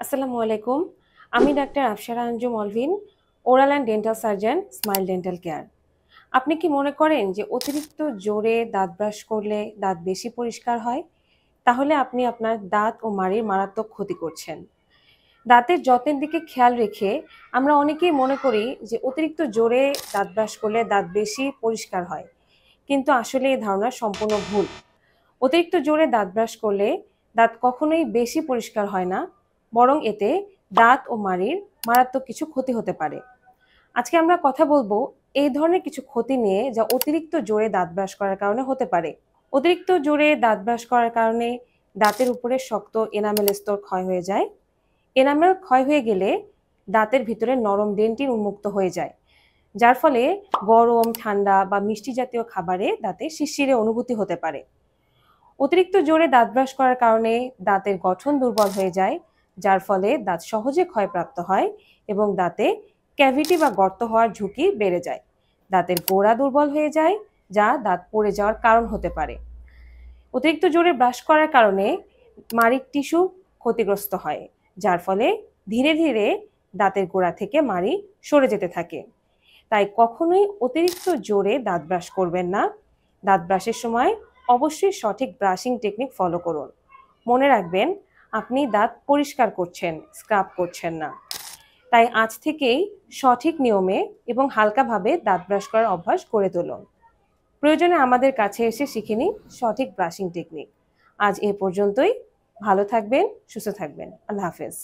আসসালামু আলাইকুম। আমি doctor Afsara Anjum Alvin, oral and dental surgeon, smile dental care. আপনি কি মনে করেন যে অতিরিক্ত জোরে দাঁত ব্রাশ করলে দাঁত বেশি পরিষ্কার হয়? তাহলে আপনি আপনার দাঁত ও মাড়ির মারাত্মক ক্ষতি করছেন। দাঁতের যত্নের দিকে খেয়াল রেখে আমরা অনেকেই মনে করি যে অতিরিক্ত জোরে দাঁত ব্রাশ করলে দাঁত বেশি পরিষ্কার হয়, কিন্তু আসলে এই ধারণা সম্পূর্ণ ভুল। অতিরিক্ত জোরে দাঁত ব্রাশ করলে দাঁত কখনোই বেশি পরিষ্কার হয় না, বরং এতে দাঁত ও মাড়ির মারাত্মক কিছু ক্ষতি হতে পারে। আজকে আমরা কথা বলবো এই ধরনের কিছু ক্ষতি নিয়ে যা অতিরিক্ত জোরে দাঁত ব্রাশ করার কারণে হতে পারে। অতিরিক্ত জোরে দাঁত ব্রাশ করার কারণে দাঁতের উপরে শক্ত এনামেল স্তর ক্ষয় হয়ে যায়। এনামেল ক্ষয় হয়ে গেলে দাঁতের ভিতরে নরম ডেন্টিন উন্মুক্ত হয়ে যায়, যার ফলে গরম, ঠান্ডা বা মিষ্টি জাতীয় খাবারে দাঁতে শিরশিরে অনুভূতি হতে পারে। অতিরিক্ত জোরে দাঁত ব্রাশ করার কারণে দাঁতের গঠন দুর্বল হয়ে যায়, যার ফলে দাঁত সহজে ক্ষয়প্রাপ্ত হয় এবং দাঁতে ক্যাভিটি বা গর্ত হওয়ার ঝুঁকি বেড়ে যায়। দাঁতের গোড়া দুর্বল হয়ে যায়, যা দাঁত পড়ে যাওয়ার কারণ হতে পারে। অতিরিক্ত জোরে ব্রাশ করার কারণে মাড়ির টিস্যু ক্ষতিগ্রস্ত হয়, যার ফলে ধীরে ধীরে দাঁতের গোড়া থেকে মাড়ি সরে যেতে থাকে। তাই কখনোই অতিরিক্ত জোরে দাঁত ব্রাশ করবেন না। দাঁত ব্রাশের সময় অবশ্যই সঠিক ব্রাশিং টেকনিক ফলো করুন। মনে রাখবেন, আপনি দাঁত পরিষ্কার করছেন, স্ক্রাব করছেন না। তাই আজ থেকেই সঠিক নিয়মে এবং হালকাভাবে দাঁত ব্রাশ করার অভ্যাস করে তুলুন। প্রয়োজনে আমাদের কাছে এসে শিখে নিন সঠিক ব্রাশিং টেকনিক। আজ এ পর্যন্তই। ভালো থাকবেন, সুস্থ থাকবেন। আল্লাহ হাফেজ।